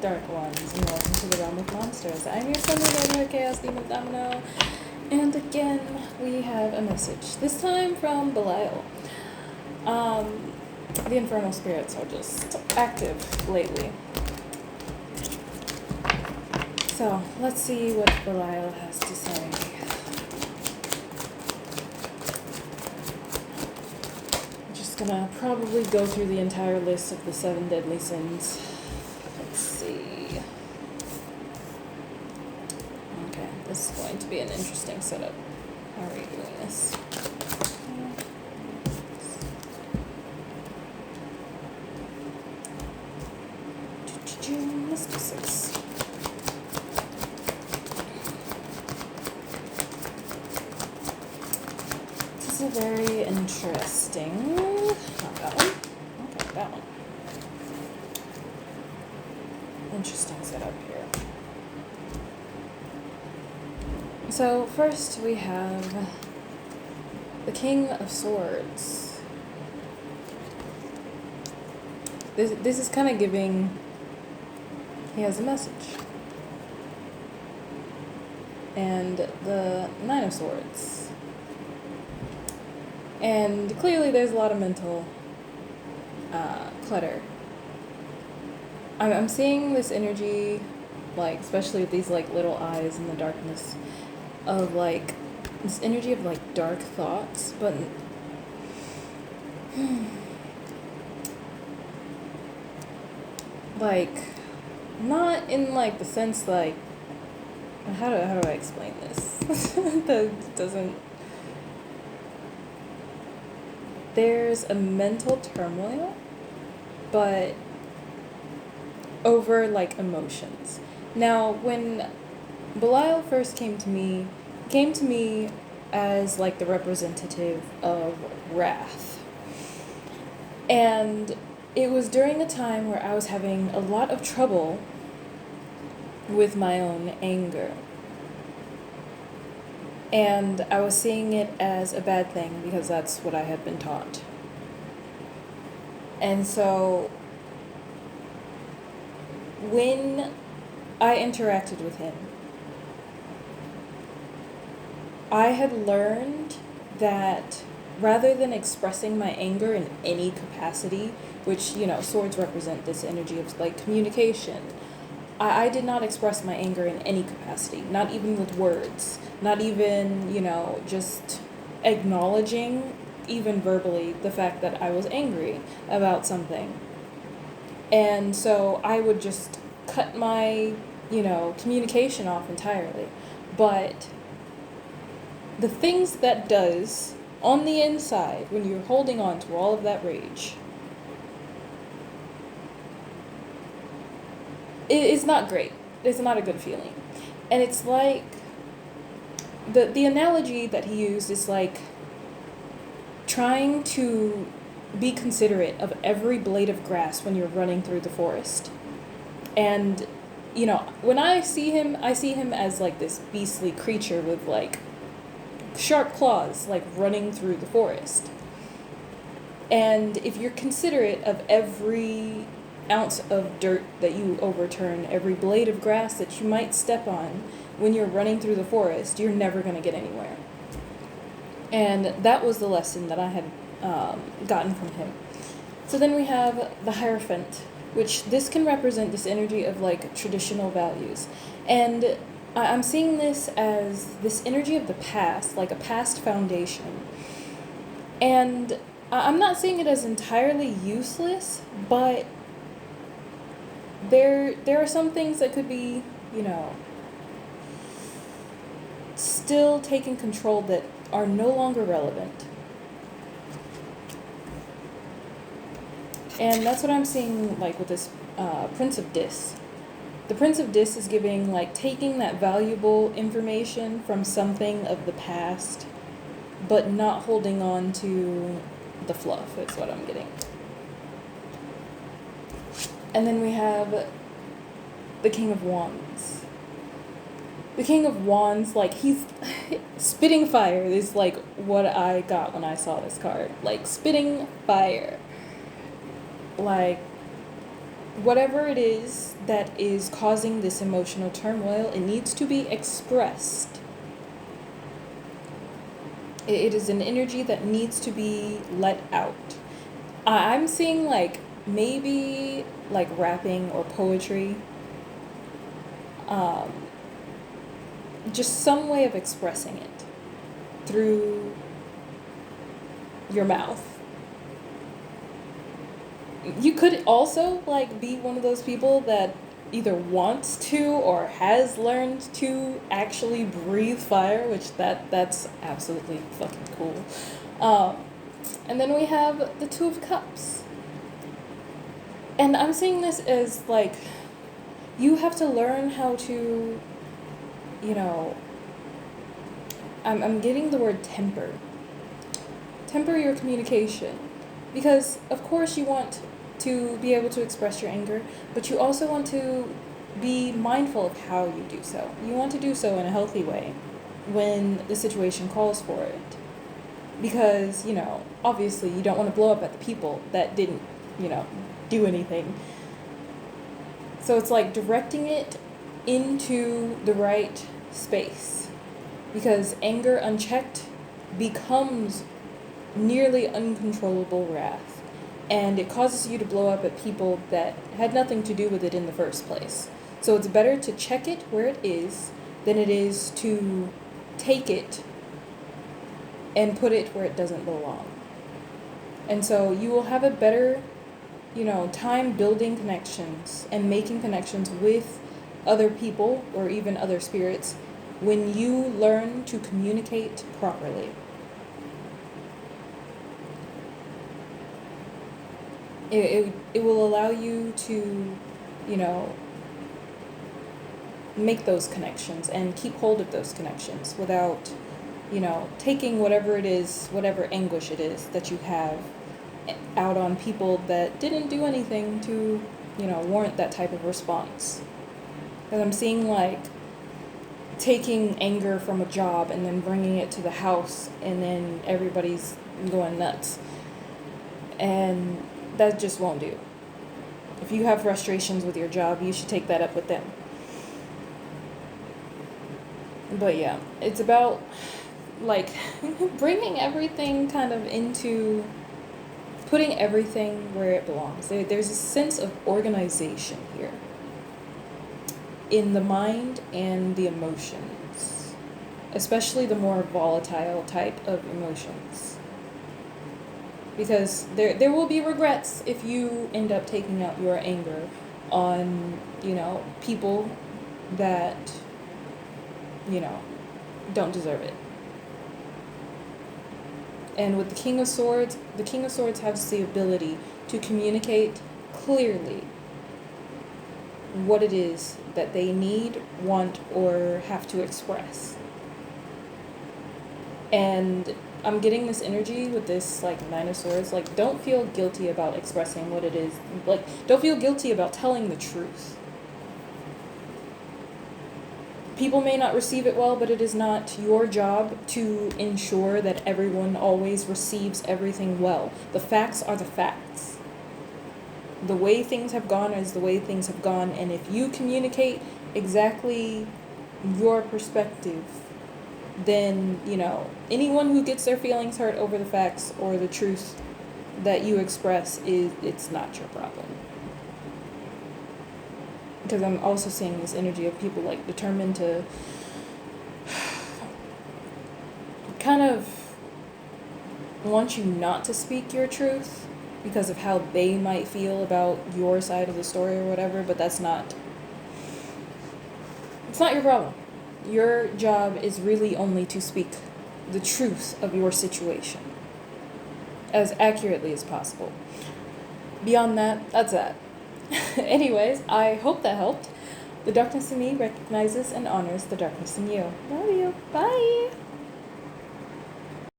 Dark Ones, and welcome to the Realm of Monsters. I'm your friendly neighborhood Chaos Demon Domino, and again, we have a message. This time from Belial. The infernal spirits are just active lately. So, let's see what Belial has to say. I'm just gonna probably go through the entire list of the 7 deadly sins. Let's see. Okay, this is going to be an interesting setup. How are you doing this? Let's do 6. This is a very interesting. Not that one. Okay, that one. Interesting setup here. So first we have the King of Swords. This is kind of giving. He has a message. And the 9 of Swords. And clearly there's a lot of mental clutter. I'm seeing this energy, like, especially with these, like, little eyes in the darkness, of, like, this energy of, like, dark thoughts, but like, not in, like, the sense, like, how do I explain this? That doesn't... There's a mental turmoil, but over, like, emotions. Now, when Belial first came to me as, like, the representative of wrath. And it was during a time where I was having a lot of trouble with my own anger. And I was seeing it as a bad thing because that's what I had been taught. And so when I interacted with him, I had learned that rather than expressing my anger in any capacity, which, you know, swords represent this energy of, like, communication, I did not express my anger in any capacity, not even with words, not even, you know, just acknowledging, even verbally, the fact that I was angry about something. And so I would just cut my, you know, communication off entirely. But the things that does on the inside when you're holding on to all of that rage, it's not great. It's not a good feeling. And it's like, the analogy that he used is like trying to be considerate of every blade of grass when you're running through the forest. And, you know, when I see him as, like, this beastly creature with, like, sharp claws, like, running through the forest. And if you're considerate of every ounce of dirt that you overturn, every blade of grass that you might step on when you're running through the forest, you're never going to get anywhere. And that was the lesson that I had gotten from him. So then we have the Hierophant, which this can represent this energy of, like, traditional values. And I'm seeing this as this energy of the past, like a past foundation. And I'm not seeing it as entirely useless, but there are some things that could be, you know, still taking control that are no longer relevant. And that's what I'm seeing, like, with this Prince of Dis. The Prince of Dis is giving, like, taking that valuable information from something of the past, but not holding on to the fluff, is what I'm getting. And then we have the King of Wands. The King of Wands, like, he's spitting fire is, like, what I got when I saw this card. Like, spitting fire. Like, whatever it is that is causing this emotional turmoil, it needs to be expressed. It is an energy that needs to be let out. I'm seeing like maybe like rapping or poetry, um, just some way of expressing it through your mouth. You could also like be one of those people that either wants to or has learned to actually breathe fire, which that's absolutely fucking cool. Um, and then we have the Two of Cups. And I'm seeing this as like you have to learn how to, you know, I'm getting the word temper. Temper your communication. Because, of course, you want to be able to express your anger, but you also want to be mindful of how you do so. You want to do so in a healthy way when the situation calls for it. Because, obviously you don't want to blow up at the people that didn't, do anything. So it's like directing it into the right space. Because anger unchecked becomes nearly uncontrollable wrath. And it causes you to blow up at people that had nothing to do with it in the first place. So it's better to check it where it is than it is to take it and put it where it doesn't belong. And so you will have a better, time building connections and making connections with other people or even other spirits when you learn to communicate properly. It will allow you to, make those connections and keep hold of those connections without, taking whatever it is, whatever anguish it is that you have out on people that didn't do anything to, warrant that type of response. Because I'm seeing like taking anger from a job and then bringing it to the house and then everybody's going nuts. And that just won't do. If you have frustrations with your job, you should take that up with them. But yeah, it's about like bringing everything kind of into putting everything where it belongs. There's a sense of organization here in the mind and the emotions, especially the more volatile type of emotions. Because there will be regrets if you end up taking out your anger on, people that, don't deserve it. And with the King of Swords has the ability to communicate clearly what it is that they need, want, or have to express. And I'm getting this energy with this, Nine of Swords. Don't feel guilty about expressing what it is. Don't feel guilty about telling the truth. People may not receive it well, but it is not your job to ensure that everyone always receives everything well. The facts are the facts. The way things have gone is the way things have gone, and if you communicate exactly your perspective, then, anyone who gets their feelings hurt over the facts or the truth that you express, it's not your problem. Because I'm also seeing this energy of people determined to kind of want you not to speak your truth because of how they might feel about your side of the story or whatever, but it's not your problem. Your job is really only to speak the truth of your situation as accurately as possible. Beyond that, that's that. Anyways, I hope that helped. The darkness in me recognizes and honors the darkness in you. Love you. Bye.